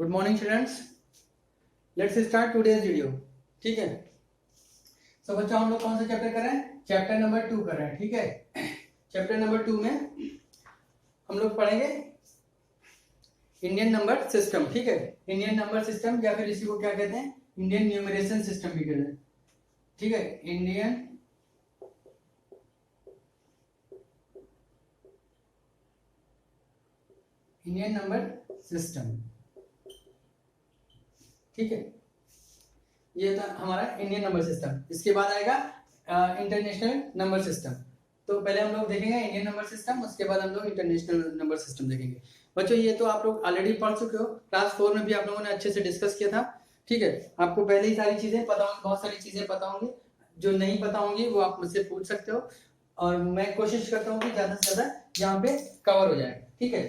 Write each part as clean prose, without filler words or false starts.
Good morning students, let's start today's video. ठीक है, सो बच्चों हम लोग कौन सा चैप्टर कर रहे हैं? चैप्टर नंबर 2 कर रहे हैं। ठीक है, चैप्टर नंबर 2 में हम लोग पढ़ेंगे इंडियन नंबर सिस्टम। ठीक है, इंडियन नंबर सिस्टम या फिर इसी को क्या कहते हैं, इंडियन न्यूमरेशन सिस्टम भी कहते हैं। ठीक है, इंडियन नंबर सिस्टम। ठीक है, ये था हमारा इंडियन नंबर सिस्टम। इसके बाद आएगा इंटरनेशनल नंबर सिस्टम। तो पहले हम लोग देखेंगे इंडियन नंबर सिस्टम, उसके बाद हम लोग इंटरनेशनल नंबर सिस्टम देखेंगे। बच्चों ये तो आप लोग ऑलरेडी पढ़ चुके हो, क्लास 4 में भी आप लोगों ने अच्छे से डिस्कस किया था। ठीक है, आपको पहले ही सारी चीजें पता होंगी, बहुत सारी चीजें पता होंगी। जो नहीं पता होंगी वो आप मुझसे पूछ सकते हो और मैं कोशिश करता हूँ कि ज्यादा से ज्यादा यहाँ पे कवर हो जाए। ठीक है,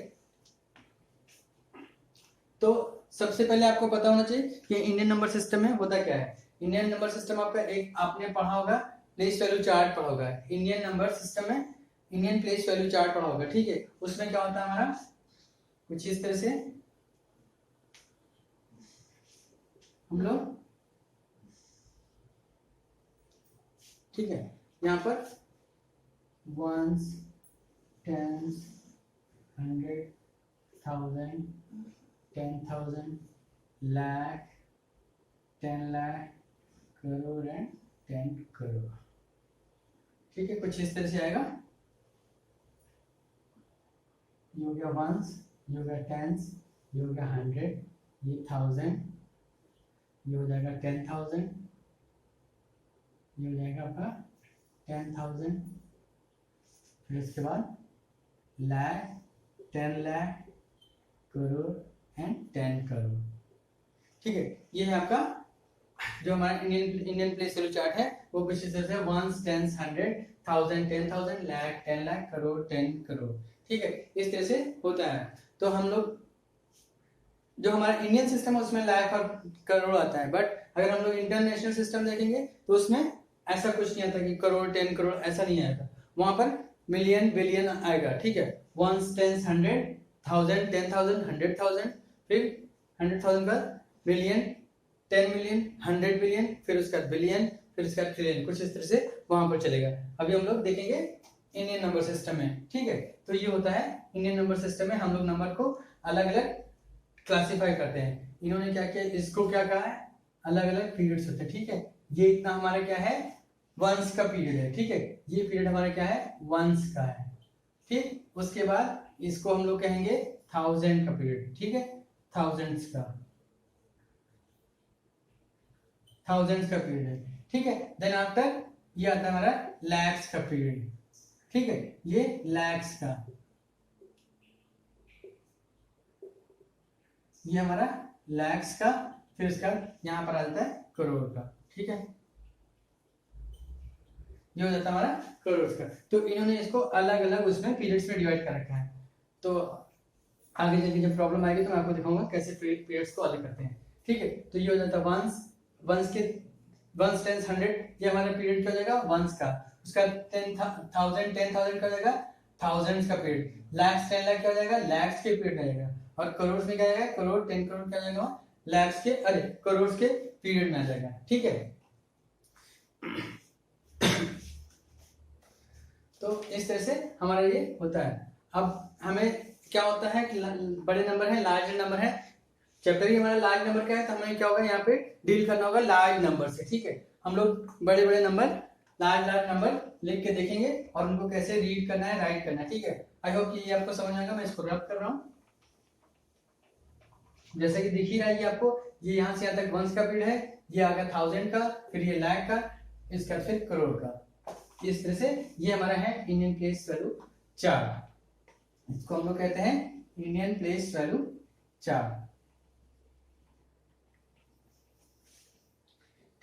तो सबसे पहले आपको पता होना चाहिए कि इंडियन नंबर सिस्टम में होता क्या है। इंडियन नंबर सिस्टम आपका एक आपने पढ़ा होगा, प्लेस वैल्यू चार्ट पढ़ा होगा। इंडियन नंबर सिस्टम में इंडियन प्लेस वैल्यू चार्ट पढ़ा होगा। ठीक है, उसमें क्या होता है हमारा कुछ इस तरह से हम लोग, ठीक है, यहाँ पर ones, tens, 100, 1000, 10,000, lakh, 10 lakh, crore and 10 crore. ठीक है, कुछ इस तरह से आएगा। ये हो गया वंस, ये हो गया टेंस, ये हो गया 100, ये 1000, ये हो जाएगा 10,000, ये हो जाएगा आपका 10,000, फिर इसके बाद लाख, 10 लाख, करोड़ एंड 10 करोड़। ठीक है, ये है आपका जो हमारा इंडियन प्लेस वैल्यू चार्ट है, वो कुछ इस तरह से वंस, टेंस, 100, 1000, 10,000, लाख, 10 लाख, करोड़, 10 करोड़। ठीक है, इस तरह से होता है। तो हम लोग जो हमारा इंडियन सिस्टम है उसमें लाख और करोड़ आता है, बट अगर हम लोग इंटरनेशनल सिस्टम देखेंगे तो उसमें ऐसा कुछ नहीं आता कि करोड़, 10 करोड़ ऐसा नहीं आएगा। वहां पर मिलियन, बिलियन आएगा। ठीक है, वंस, टेंस, 100, 1000, 10,000, 100,000, फिर 100,000 का मिलियन, 10 मिलियन, 100 बिलियन, फिर उसका बिलियन, फिर उसका ट्रिलियन, कुछ इस तरह से वहां पर चलेगा। अभी हम लोग देखेंगे इंडियन नंबर सिस्टम में। ठीक है, तो ये होता है इंडियन नंबर सिस्टम में हम लोग नंबर को अलग अलग क्लासिफाई करते हैं। इन्होंने क्या किया, इसको क्या कहा है, अलग अलग पीरियड्स होते हैं। ठीक है, ये इतना हमारा क्या है, वंस का पीरियड है। ठीक है, ये पीरियड हमारा क्या है, वंस का है। ठीक, उसके बाद इसको हम लोग कहेंगे 1000 का पीरियड। ठीक है, थाउजेंड्स का पीरियड है। ठीक है, देन आफ्टर ये आता है हमारा लैक्स का पीरियड। ठीक है, ये लैक्स का, ये हमारा लैक्स का, फिर इसका यहां पर आ जाता है करोड़ का। ठीक है, ये हो जाता है हमारा करोड़ का। तो इन्होंने इसको अलग अलग उसमें पीरियड्स में डिवाइड कर रखा है। तो आगे चल के जब प्रॉब्लम आएगी तो मैं आपको दिखाऊंगा कैसे पीरियड्स को अलग करते हैं। ठीक है, तो ये हो जाता है वंस के वंस, टेंस, 100, ये हमारा पीरियड क्या हो जाएगा, वंस का। उसका 10,000, 10,000 का हो जाएगा थाउजेंड्स का पीरियड। लैक्स, 10 लाख का हो जाएगा लैक्स के पीरियड आ जाएगा। और करोड़ में क्या आएगा, करोड़, 10 करोड़ क्या आ जाएगा, लैक्स के, अरे करोड़ के पीरियड में आ जाएगा। ठीक है, तो इस तरह से हमारा ये होता है। अब हमें क्या होता है कि बड़े नंबर है, लार्ज नंबर है। चैप्टर ही हमारा लार्ज नंबर का है, तो हमें क्या होगा, यहाँ पे डील करना होगा लार्ज नंबर से। ठीक है, हम लोग बड़े बड़े नंबर, लार्ज नंबर लिख के देखेंगे और उनको कैसे रीड करना है, राइट करना है। ठीक है, आई होप कि ये आपको समझ आएगा। मैं इसको रब कर रहा हूँ, जैसे कि दिख ही रहा है आपको। ये यहाँ से यहाँ तक वंस का पीरियड है, ये आ गया 1000 का, फिर ये लाख का, इसका फिर करोड़ का। इस तरह से ये हमारा है इंडियन प्लेस वैल्यू चार्ट। इसको हम लोग कहते हैं इंडियन प्लेस वैल्यू चार्ट।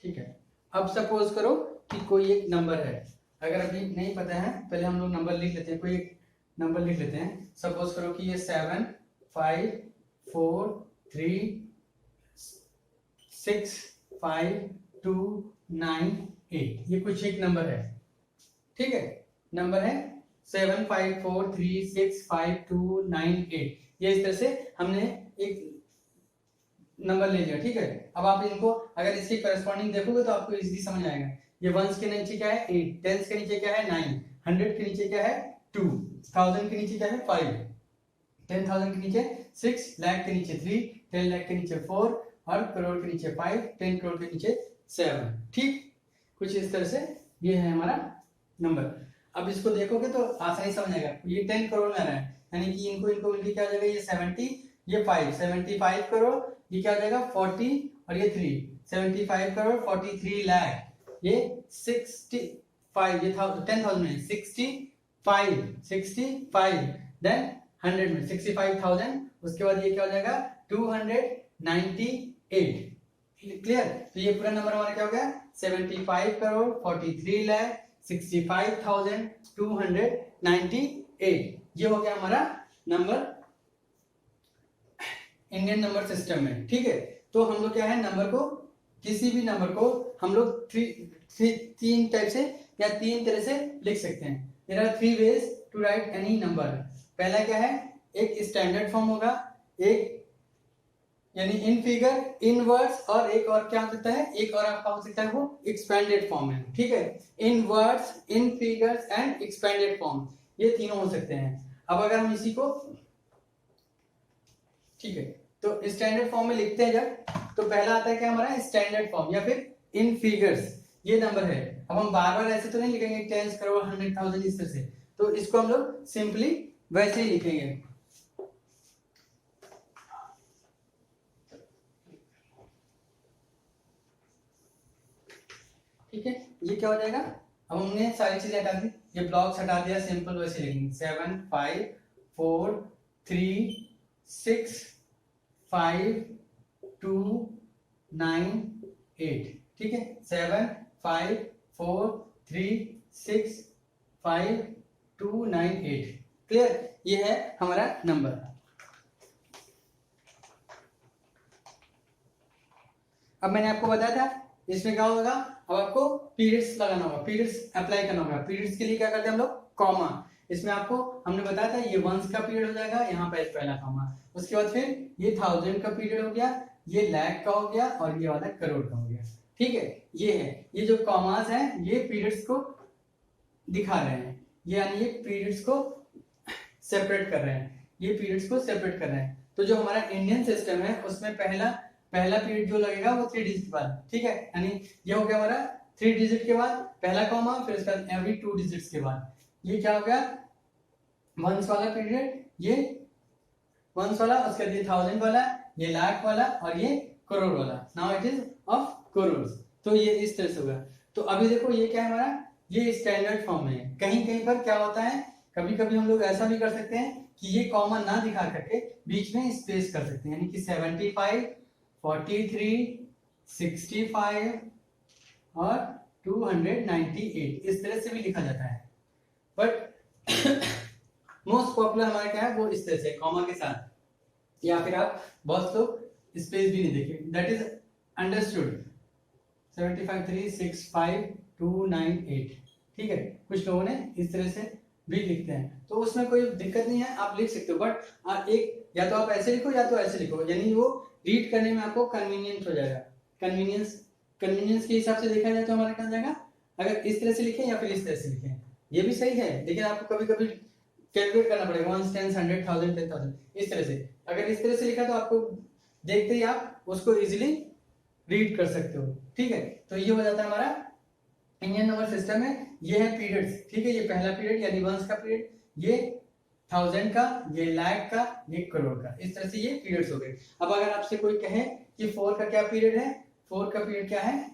ठीक है, अब सपोज करो कि कोई एक नंबर है, अगर अभी नहीं पता है, पहले हम लोग नंबर लिख लेते हैं। कोई एक नंबर लिख लेते हैं। सपोज करो कि ये 7, 5, 4, 3, 6, 5, 2, 9, 8, ये कुछ एक नंबर है। ठीक है, नंबर है 7, 5, 4, 3, 6, 5, 2, 9, 8। ये इस तरह से हमने एक नंबर ले लिया, ठीक है। अब आप इनको अगर इसके करस्पॉन्डिंग देखोगे तो आपको इजीली समझ आएगा। ये वंस के नीचे क्या है 8, टेंस के नीचे क्या है 9, 100 के नीचे क्या है 2, 1000 के नीचे क्या है 5, 10,000 के नीचे 6, लाख के नीचे 3, 10 लाख के नीचे 4 और करोड़ के नीचे 5, 10 करोड़ के नीचे 7। ठीक, कुछ इस तरह से ये है हमारा नंबर। अब इसको देखोगे तो आसानी समझ आएगा। ये 10 करोड़ में आ रहा है, यानी कि इनको इनको मिलकर क्या हो जाएगा, ये 70, ये 5, 75 करोड़, ये क्या हो जाएगा 40 और ये 3, 75 करोड़ 43 लाख, ये 65, ये 10,000 में 65 देन 100 में 65,000, उसके बाद ये क्या हो जाएगा 298। क्लियर। तो ये पूरा नंबर हमारा क्या हो गया 75 करोड़ 43 लाख 65,298। ये हो गया हमारा नंबर इंडियन नंबर सिस्टम में। ठीक है, तो हम लोग क्या है नंबर को, किसी भी नंबर को हम लोग तीन टाइप से या तीन तरह से लिख सकते हैं। There are 3 ways to write any number. पहला क्या है, एक स्टैंडर्ड फॉर्म होगा, एक यानी इन फिगर, इन वर्ड्स, और एक और क्या हो सकता है, एक और आपका हो सकता है वो एक्सपेंडेड फॉर्म है। ठीक है, in words, in figures and expanded form, ये तीनों हो सकते हैं। अब अगर हम इसी को, ठीक है, तो स्टैंडर्ड फॉर्म में लिखते हैं जब, तो पहला आता है क्या हमारा स्टैंडर्ड फॉर्म या फिर इन फिगर्स, ये नंबर है। अब हम बार बार ऐसे तो नहीं लिखेंगे 10 करोड़ 100,000 इस तरह से, तो इसको हम लोग सिंपली वैसे ही लिखेंगे। ठीक है, ये क्या हो जाएगा, अब हमने सारी चीजें हटा दी, ये ब्लॉक्स हटा दिया, सिंपल वैसे लिखेंगे 7 5 4 3 6 5 2 9 8। ठीक है, 7 5 4 3 6 5 2 9 8। क्लियर, ये है हमारा नंबर। अब मैंने आपको बताया था इसमें क्या होगा, अब आपको पीरियड्स लगाना होगा, पीरियड्स अप्लाई करना होगा। पीरियड्स के लिए क्या करते हैं हम लोग, कॉमा। इसमें आपको हमने बताया था ये वंस का पीरियड हो जाएगा, यहाँ पे पहला कॉमा, उसके बाद फिर ये 1000 का पीरियड हो गया, ये लाख का हो गया और ये वाला करोड़ का हो गया। ठीक है, ये है, ये जो कॉमास है ये पीरियड्स को दिखा रहे हैं, ये यानी ये पीरियड्स को सेपरेट कर रहे हैं, ये पीरियड्स को सेपरेट कर रहे हैं। तो जो हमारा इंडियन सिस्टम है उसमें पहला पीरियड जो लगेगा वो 3 डिजिट के बाद। ठीक है, यानी ये हो गया हमारा 3 डिजिट के बाद पहला कॉमा, फिर उसके बाद एवरी 2 डिजिट्स के बाद ये क्या हो गया वंस वाला पीरियड, ये वंस वाला, उसके बाद ये 1000 वाला, ये लाख वाला और ये करोड़ वाला। Now it is of crore. तो ये इस तरह से होगा। तो अभी देखो ये क्या है हमारा, ये स्टैंडर्ड फॉर्म है। कहीं कहीं पर क्या होता है, कभी कभी हम लोग ऐसा भी कर सकते हैं कि ये कॉमा ना दिखा करके बीच में स्पेस कर सकते हैं, यानी कि 75 43 65 और 298 इस तरह से भी लिखा जाता है। बट मोस्ट पॉपुलर हमारा क्या है वो इस तरह से कॉमा के साथ, या फिर आप बहुत लोग स्पेस भी नहीं देखे, दैट इज अंडरस्टूड 75 3 6 5 2 9 8। ठीक है, कुछ लोगों ने इस तरह से भी लिखते हैं, तो उसमें कोई दिक्कत नहीं है, आप लिख सकते हो। बट एक या तो आप ऐसे लिखो या तो ऐसे लिखो, यानी वो रीड करने में आपको कन्वीनियंट हो जाएगा। कन्वीनियंस के हिसाब से देखा जाए तो हमारा क्या हो जाएगा, अगर इस तरह से लिखें या फिर इस तरह से लिखें, ये भी सही है, लेकिन आपको कभी कभी कैलकुलेट करना पड़ेगा 1 10 100 1000 10,000 इस तरह से। अगर इस तरह से लिखा तो आपको देखते ही आप उसको इजीली रीड कर सकते हो। ठीक है, तो ये हो जाता है हमारा इंडियन नंबर सिस्टम है। ये है पीरियड्स। ठीक है, ये पहला पीरियड यानी वंस का पीरियड, ये 1000 का, ये लाख का, ये करोड़ का, इस तरह से ये पीरियड्स हो गए। अब अगर आपसे कोई कहे कि 4 का क्या पीरियड है, 4 का पीरियड क्या है,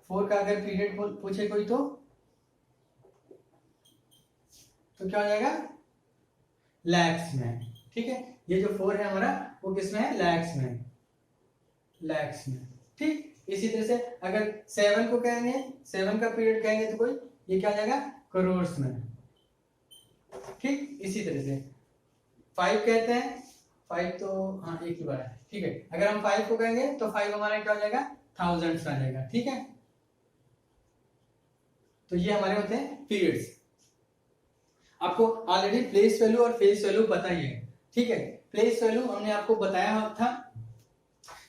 4 का अगर पीरियड पूछे कोई तो क्या हो जाएगा लैक्स में। ठीक है, ये जो 4 है हमारा वो किसमें है, लैक्स में, लैक्स में। ठीक, इसी तरह से अगर 7 को कहेंगे, 7 का पीरियड कहेंगे तो कोई ये क्या हो जाएगा करोड़ में। ठीक, इसी तरह से 5 कहते हैं, 5 तो हाँ एक ही बार है। ठीक है, अगर हम 5 को कहेंगे तो 5 हमारा क्या हो जाएगा थाउजेंड्स में आ जाएगा। ठीक है, तो ये हमारे होते हैं पीरियड्स। आपको ऑलरेडी प्लेस वैल्यू और फेस वैल्यू पता ही है। ठीक है, प्लेस वैल्यू हमने आपको बताया था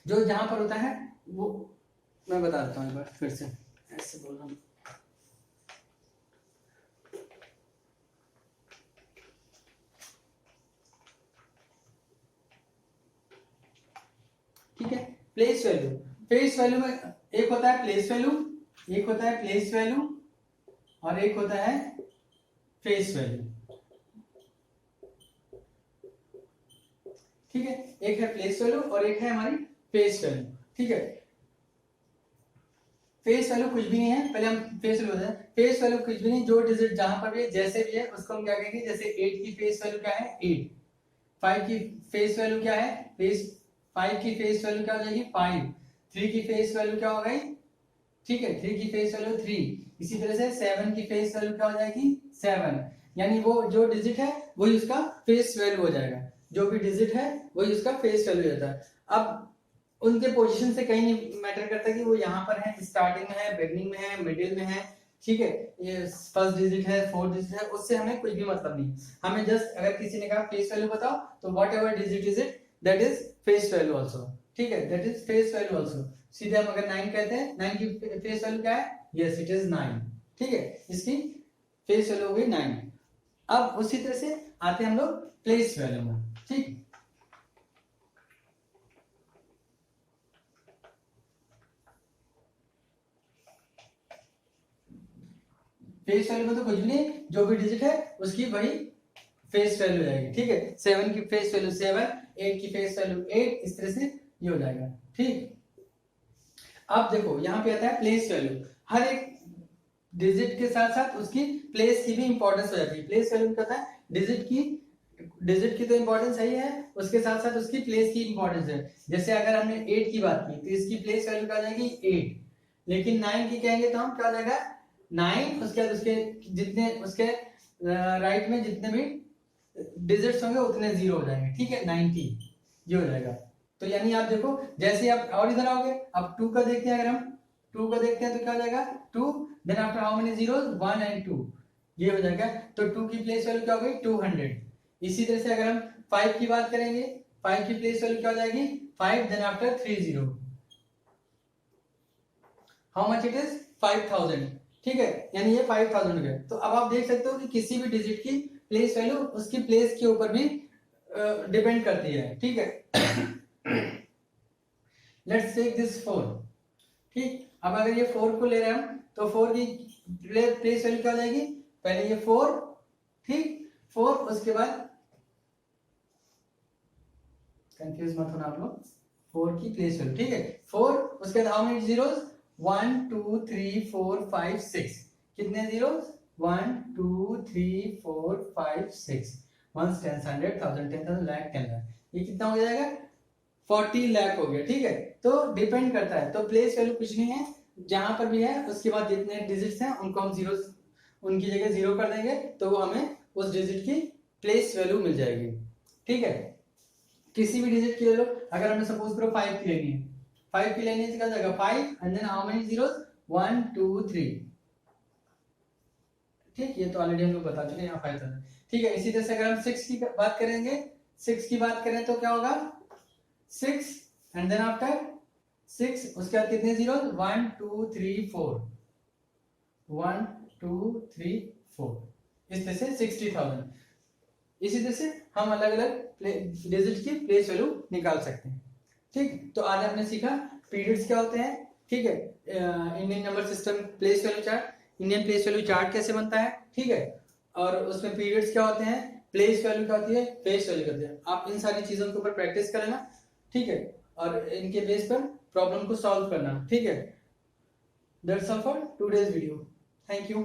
जो जहां पर होता है वो मैं बता देता हूँ एक बार फिर से, ऐसे बोल रहा हूँ। ठीक है, प्लेस वैल्यू, फेस वैल्यू में एक होता है प्लेस वैल्यू, एक होता है प्लेस वैल्यू और एक होता है फेस वैल्यू। ठीक है, एक है प्लेस वैल्यू और एक है हमारी फेस वैल्यू। ठीक है, फेस वैल्यू कुछ भी नहीं है, पहले हम फेस वैल्यू बताते हैं। फेस वैल्यू कुछ भी नहीं, जो डिजिट जहां पर भी है जैसे भी है उसको हम क्या कहेंगे, जैसे 8 की फेस वैल्यू क्या है 8, 5 की फेस वैल्यू क्या है फेस 5 की फेस वैल्यू क्या हो जाएगी 5, 3 की फेस वैल्यू क्या हो गई, ठीक है 3 की फेस वैल्यू 3, इसी तरह से 7 की फेस वैल्यू क्या हो जाएगी 7, यानी वो जो डिजिट है वही उसका फेस वैल्यू हो जाएगा, जो भी डिजिट है वही उसका फेस वैल्यू हो जाता है। अब उनके पोजीशन से कहीं नहीं मैटर करता कि वो यहाँ पर है, स्टार्टिंग में है, बिगनिंग में है, मिडिल में है। ठीक है, ये फर्स्ट डिजिट है, फोर्थ डिजिट है, उससे हमें कुछ भी मतलब नहीं। हमें जस्ट अगर किसी ने कहा फेस वैल्यू बताओ तो what ever digit is it that is face value also. ठीक है, that is face value also. सीधे हम अगर 9 कहते हैं, 9 की फेस वैल्यू क्या है, यस इट इज 9। ठीक है, इसकी फेस वैल्यू हो गई 9। अब उसी तरह से आते हैं हम लोग प्लेस वैल्यू में। ठीक, फेस वैल्यू में तो कुछ भी नहीं, जो भी डिजिट है उसकी वही फेस वैल्यू आएगी। ठीक है, 7 की फेस वैल्यू 7, 8 की फेस वैल्यू 8, इस तरह से ये हो जाएगा। ठीक, अब देखो यहाँ पे आता है प्लेस वैल्यू। हर एक डिजिट के साथ साथ उसकी प्लेस की भी इंपॉर्टेंस हो जाती है। प्लेस वैल्यू में कहता है डिजिट की तो इंपॉर्टेंस सही है, उसके साथ साथ उसकी प्लेस की इंपॉर्टेंस है। जैसे अगर हमने 8 की बात की तो इसकी प्लेस वैल्यू क्या हो जाएगी 8, लेकिन 9 की कहेंगे तो हम क्या हो जाएगा 9, उसके बाद उसके जितने उसके राइट में जितने भी डिजिट्स होंगे उतने जीरो हो जाएंगे। ठीक है, 90 ये हो जाएगा। तो यानी आप देखो जैसे आप और इधर आओगे, अब 2 का देखते हैं, अगर हम 2 का देखते हैं तो क्या हो जाएगा 2, then after how many zeros 1 and 2, ये हो जाएगा। तो 2 की प्लेस वैल्यू क्या हो गई 200। इसी तरह से अगर हम 5 की बात करेंगे, 5 की प्लेस वैल्यू क्या हो जाएगी 5, then after 3 zero, how much it is 5000। ठीक है, यानी ये 5000 हो गया। तो अब आप देख सकते हो कि किसी भी डिजिट की प्लेस वैल्यू उसकी प्लेस के ऊपर भी डिपेंड करती है। ठीक है, लेट्स टेक दिस 4। ठीक, अब अगर ये 4 को ले रहे हैं हम तो 4 की प्लेस वैल्यू क्या हो जाएगी, पहले ये 4, ठीक 4, उसके बाद कंफ्यूज मत होना आप लोग, 4 की प्लेस वैल्यू। ठीक है, 4, उसके बाद हाउ मेनी जीरोस 1 2 3 4 5 6, कितने जीरोस 1 2 3 4 5 6, 1 10 100 1000 10,000 लाख 10 लाख, ये कितना हो जाएगा 40 लाख हो गया। ठीक है, तो डिपेंड करता है। तो प्लेस वैल्यू कुछ नहीं है, जहां पर भी है उसके बाद जितने डिजिट्स हैं उनको हम जीरो, उनकी जगह जीरो कर देंगे तो वो हमें उस डिजिट की प्लेस वैल्यू मिल जाएगी। ठीक है, किसी भी डिजिट की ले लो, अगर हमने सपोज करो 5 की लेनी है, 5 की लेनी है तो क्या जाएगा 5 and then how many zeros 1 2 3। ठीक, ये तो ऑलरेडी हम लोग बता चुके हैं यहाँ 5000। ठीक है, इसी तरह से अगर हम 6 की बात करेंगे, 6 की बात करें तो क्या होगा 6 एंड देन आफ्टर 6, उसके बाद कितने जीरो 1 2 3 4, 1 2 3 4, इस तरह से 60,000। इसी तरह से हम अलग अलग डिजिट की प्लेस वैल्यू निकाल सकते हैं। ठीक, तो आज आपने सीखा पीरियड्स क्या होते हैं। ठीक है, Indian number system place value chart, Indian place value chart कैसे बनता है। ठीक है, और उसमें पीरियड्स क्या होते हैं, प्लेस वैल्यू क्या होती है, फेस वैल्यू होती है। आप इन सारी चीजों के ऊपर प्रैक्टिस कर लेना। ठीक है, और इनके बेस पर प्रॉब्लम को सॉल्व करना। ठीक है, that's all for today's video, thank you.